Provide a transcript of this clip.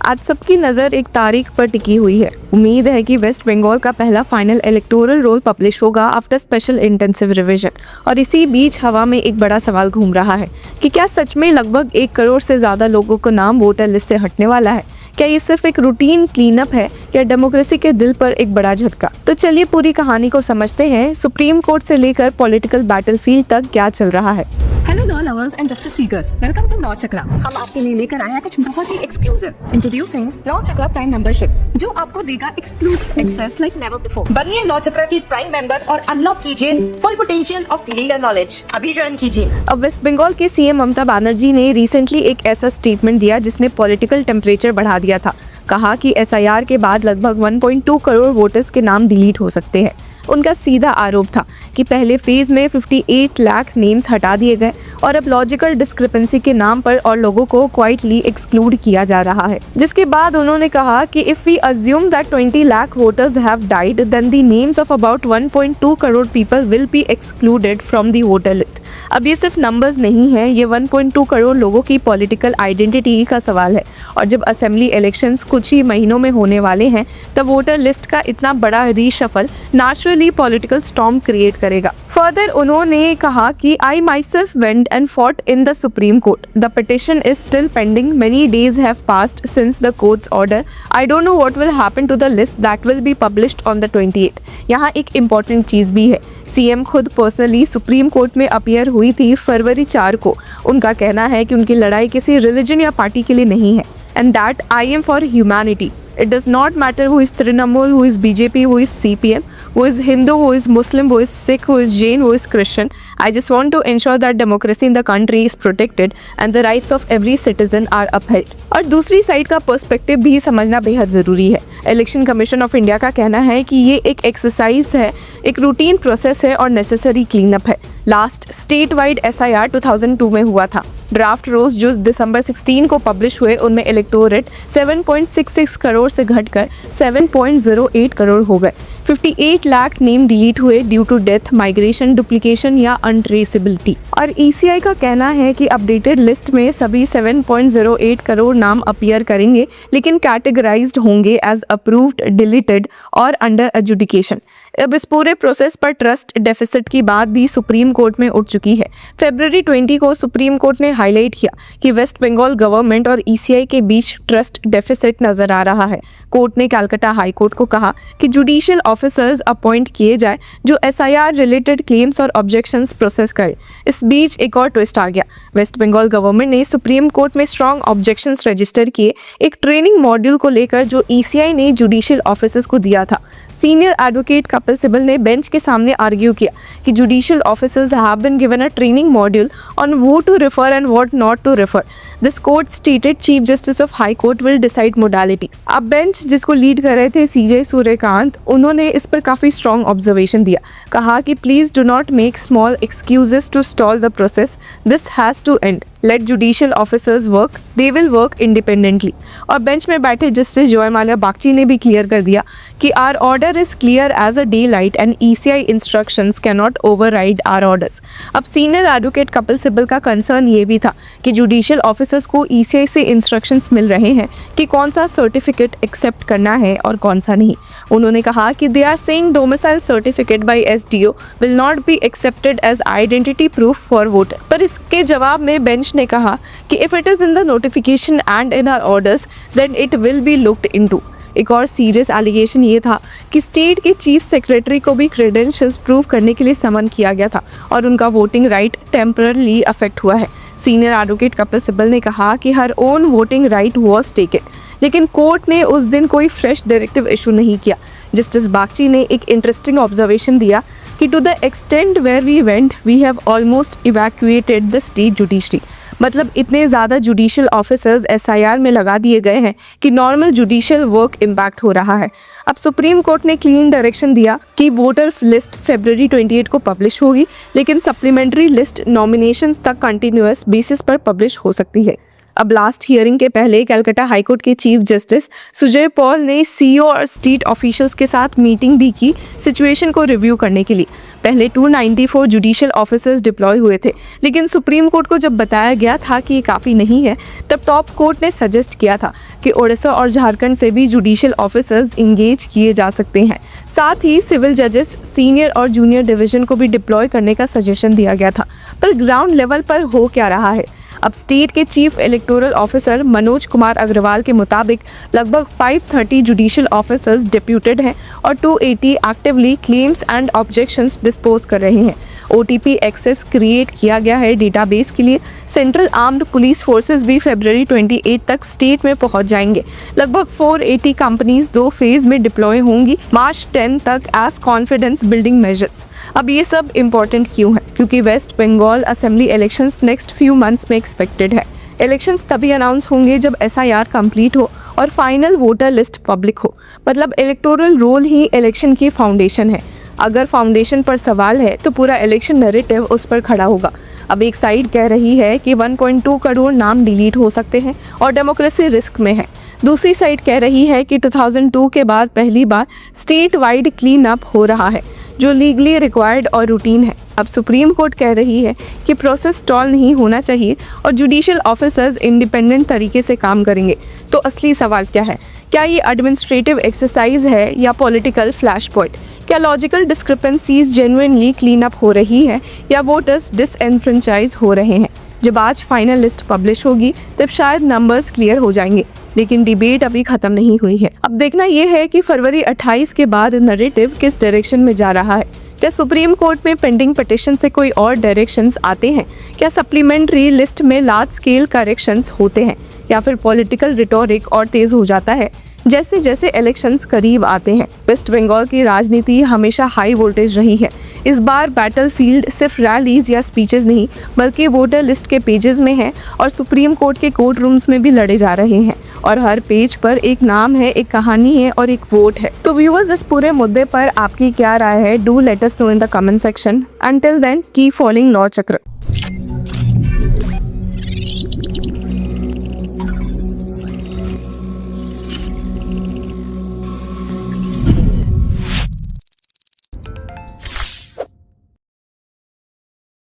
आज सबकी नज़र एक तारीख पर टिकी हुई है। उम्मीद है कि वेस्ट बंगाल का पहला फाइनल इलेक्टोरल रोल पब्लिश होगा आफ्टर स्पेशल इंटेंसिव रिवीजन। और इसी बीच हवा में एक बड़ा सवाल घूम रहा है कि क्या सच में लगभग 1 करोड़ से ज़्यादा लोगों का नाम वोटर लिस्ट से हटने वाला है। क्या ये सिर्फ एक रूटीन क्लीन अप है या डेमोक्रेसी के दिल पर एक बड़ा झटका। तो चलिए पूरी कहानी को समझते हैं। सुप्रीम कोर्ट से लेकर पॉलिटिकल बैटलफील्ड तक क्या चल रहा है। Hello law lovers and justice seekers, welcome to law Chakra. हम आपके लिए लेकर आए हैं कुछ बहुत ही exclusive. Introducing law Chakra prime membership, जो आपको देगा exclusive access like never before. बनिए लॉ चक्रा की प्राइम मेंबर और अनलॉक कीजिए full potential of legal knowledge. अभी ज्वाइन कीजिए। अब वेस्ट बंगाल के सीएम ममता बनर्जी ने रिसेंटली एक ऐसा स्टेटमेंट दिया जिसने पॉलिटिकल टेम्परेचर बढ़ा दिया था। कहा कि एसआईआर के बाद लगभग 1.2 करोड़ वोटर्स के नाम डिलीट हो सकते हैं। उनका सीधा आरोप था कि पहले फेज में 58 लाख नेम्स हटा दिए गए और अब लॉजिकल डिस्क्रिपेंसी के नाम पर और लोगों को क्वाइटली एक्सक्लूड किया जा रहा है। जिसके बाद उन्होंने कहा कि if we assume that 20 lakh voters have died then the names of about 1.2 crore people will be excluded from the voter list. अब ये सिर्फ नंबर्स नहीं है, ये 1.2 करोड़ लोगों की पॉलिटिकल आइडेंटिटी का सवाल है। और जब असेंबली इलेक्शंस कुछ ही महीनों में होने वाले हैं तब वोटर लिस्ट का इतना बड़ा reshuffle naturally political storm create करेगा। फर्दर उन्होंने कहा कि I myself went and fought in the supreme court. The petition is still pending. Many days have passed since the court's order. I don't know what will happen to the list that will be published on the 28। यहाँ एक important चीज भी है। CM खुद personally supreme court में appear हुई थी फरवरी 4 को। उनका कहना है कि उनकी लड़ाई किसी रिलीजन या पार्टी के लिए नहीं है and that I am for humanity. It does not matter who is Trinamool, who is BJP, who is CPM, who is Hindu, who is Muslim, who is Sikh, who is Jain, who is Christian. I just want to ensure that democracy in the country is protected and the rights of every citizen are upheld. और दूसरी side का perspective भी समझना बेहद ज़रूरी है। Election commission of India का कहना है कि ये एक एक्सरसाइज है, एक रूटीन प्रोसेस है और नेसेसरी क्लीन अप है। लास्ट स्टेट वाइड एसआईआर 2002 में हुआ था। ड्राफ्ट रोज जो दिसंबर 16 को पब्लिश हुए उनमें इलेक्टोरेट 7.66 करोड़ से घटकर 7.08 करोड़ हो गए। 58 लाख नेम डिलीट हुए due to death, migration, duplication या अनट्रेसेबिलिटी। और ईसीआई का कहना है कि अपडेटेड लिस्ट में सभी 7.08 करोड़ नाम अपीयर करेंगे, लेकिन कैटेगराइज्ड होंगे एज अप्रूव्ड, डिलीटेड और अंडर एजुडिकेशन। अब इस पूरे प्रोसेस पर ट्रस्ट डेफिसिट की बात भी सुप्रीम कोर्ट में उठ चुकी है। फरवरी 20 को सुप्रीम कोर्ट ने हाईलाइट किया कि वेस्ट बंगाल गवर्नमेंट और ईसीआई के बीच ट्रस्ट डेफिसिट नजर आ रहा है। कोर्ट ने कलकत्ता हाई कोर्ट को कहा कि जुडिशियल ऑफिसर्स अपॉइंट किए जाए जो एसआईआर रिलेटेड क्लेम्स और ऑब्जेक्शंस प्रोसेस करें। इस बीच एक और ट्विस्ट आ गया। वेस्ट बंगाल गवर्नमेंट ने सुप्रीम कोर्ट में स्ट्रॉन्ग ऑब्जेक्शंस रजिस्टर किए एक ट्रेनिंग मॉड्यूल को लेकर जो ईसीआई ने जुडिशियल ऑफिसर्स को दिया था। सीनियर एडवोकेट कपिल सिब्बल ने बेंच के सामने आर्ग्यू किया कि judicial officers have been given a training module on वो to refer and what not to refer. This court stated chief justice of high court will decide modalities. अब bench जिसको lead कर रहे थे सीजे सूर्यकांत, उन्होंने इस पर काफी स्ट्रॉन्ग ऑब्जर्वेशन दिया। कहा कि please do not make small excuses to stall the process. This has to end. Let judicial officers work, they will work independently. और बेंच में बैठे जस्टिस जयमाल्या बागची ने भी क्लियर कर दिया कि our order is clear as a daylight and ECI instructions can not override our orders. अब senior advocate Kapil Sibbal का कंसर्न ये भी था कि जुडिशियल ऑफिसर्स को ईसीआई से इंस्ट्रक्शंस मिल रहे हैं कि कौन सा सर्टिफिकेट एक्सेप्ट करना है और कौन सा नहीं। उन्होंने कहा कि they are saying domicile certificate by SDO will not be accepted as identity proof for voter. पर इसके जवाब में बेंच ने कहा कि if it is in the notification and in our orders then it will be looked into. एक और सीरियस एलिगेशन ये था कि स्टेट के चीफ सेक्रेटरी को भी क्रेडेंशियल्स प्रूव करने के लिए समन किया गया था और उनका वोटिंग राइट टेम्परली अफेक्ट हुआ है। सीनियर एडवोकेट कपिल सिब्बल ने कहा कि her own voting right was taken, लेकिन कोर्ट ने उस दिन कोई फ्रेश डायरेक्टिव इशू नहीं किया। जस्टिस बागची ने एक इंटरेस्टिंग ऑब्जर्वेशन दिया कि to the extent where we went we have almost evacuated the state judiciary. मतलब इतने ज़्यादा जुडिशियल ऑफिसर्स एसआईआर में लगा दिए गए हैं कि नॉर्मल जुडिशियल वर्क इम्पैक्ट हो रहा है। अब सुप्रीम कोर्ट ने क्लीन डायरेक्शन दिया कि वोटर लिस्ट फरवरी 28 को पब्लिश होगी, लेकिन सप्लीमेंट्री लिस्ट नॉमिनेशंस तक कंटिन्यूअस बेसिस पर पब्लिश हो सकती है। अब लास्ट हियरिंग के पहले कलकत्ता हाईकोर्ट के चीफ जस्टिस सुजय पॉल ने सीईओ और स्टेट ऑफिशियल्स के साथ मीटिंग भी की सिचुएशन को रिव्यू करने के लिए। पहले 294 जुडिशियल ऑफिसर्स डिप्लॉय हुए थे, लेकिन सुप्रीम कोर्ट को जब बताया गया था कि ये काफ़ी नहीं है, तब टॉप कोर्ट ने सजेस्ट किया था कि ओडिशा और झारखंड से भी जुडिशियल ऑफिसर्स इंगेज किए जा सकते हैं। साथ ही सिविल जजेस, सीनियर और जूनियर डिवीजन को भी डिप्लॉय करने का सजेशन दिया गया था। पर ग्राउंड लेवल पर हो क्या रहा है? अब स्टेट के chief electoral officer Manoj Kumar Agarwal के मुताबिक लगभग 530 जुडिशियल ऑफिसर्स डिप्यूटेड हैं और 280 actively claims and objections dispose कर रहे हैं। OTP एक्सेस क्रिएट किया गया है डेटाबेस के लिए। सेंट्रल आर्म्ड पुलिस फोर्सेस भी फरवरी 28 तक स्टेट में पहुंच जाएंगे। लगभग 480 कंपनीज 2 फेज में डिप्लॉय होंगी मार्च 10 तक एज कॉन्फिडेंस बिल्डिंग मेजर्स। अब ये सब इम्पोर्टेंट क्यों है? क्योंकि West Bengal assembly elections next few months में एक्सपेक्टेड है। इलेक्शंस तभी अनाउंस होंगे जब SIR कंप्लीट हो और फाइनल वोटर लिस्ट पब्लिक हो। मतलब इलेक्टोरल रोल ही इलेक्शन की फाउंडेशन है। अगर फाउंडेशन पर सवाल है तो पूरा इलेक्शन नैरेटिव उस पर खड़ा होगा। अब एक साइड कह रही है कि 1.2 करोड़ नाम डिलीट हो सकते हैं और डेमोक्रेसी रिस्क में है। दूसरी साइड कह रही है कि 2002 के बाद पहली बार स्टेट वाइड क्लीन अप हो रहा है, जो लीगली रिक्वायर्ड और रूटीन है। अब सुप्रीम कोर्ट कह रही है कि प्रोसेस स्टॉल नहीं होना चाहिए और जुडिशियल ऑफिसर्स इंडिपेंडेंट तरीके से काम करेंगे। तो असली सवाल क्या है? क्या ये एडमिनिस्ट्रेटिव एक्सरसाइज है या पॉलिटिकल फ्लैश पॉइंट? क्या logical discrepancies genuinely clean up हो रही है या वोटर्स डिसएनफ्रेंचाइज हो रहे हैं? जब आज फाइनल लिस्ट पब्लिश होगी तब शायद नंबर्स क्लियर हो जाएंगे, लेकिन डिबेट अभी खत्म नहीं हुई है। अब देखना यह है कि फरवरी 28 के बाद नैरेटिव किस डायरेक्शन में जा रहा है। क्या सुप्रीम कोर्ट में पेंडिंग पिटिशन से कोई और डायरेक्शंस आते हैं? क्या सप्लीमेंट्री लिस्ट में लार्ज स्केल करेक्शंस होते हैं? या फिर पॉलिटिकल रिटोरिक और तेज हो जाता है जैसे जैसे इलेक्शंस करीब आते हैं? वेस्ट बंगाल की राजनीति हमेशा हाई वोल्टेज रही है। इस बार बैटलफील्ड सिर्फ रैलीज या स्पीचेस नहीं बल्कि वोटर लिस्ट के पेजेस में है और सुप्रीम कोर्ट के कोर्ट रूम्स में भी लड़े जा रहे हैं। और हर पेज पर एक नाम है, एक कहानी है और एक वोट है। तो व्यूअर्स, इस पूरे मुद्दे पर आपकी क्या राय है? Do let us know in the comment section. Until then keep following law चक्र।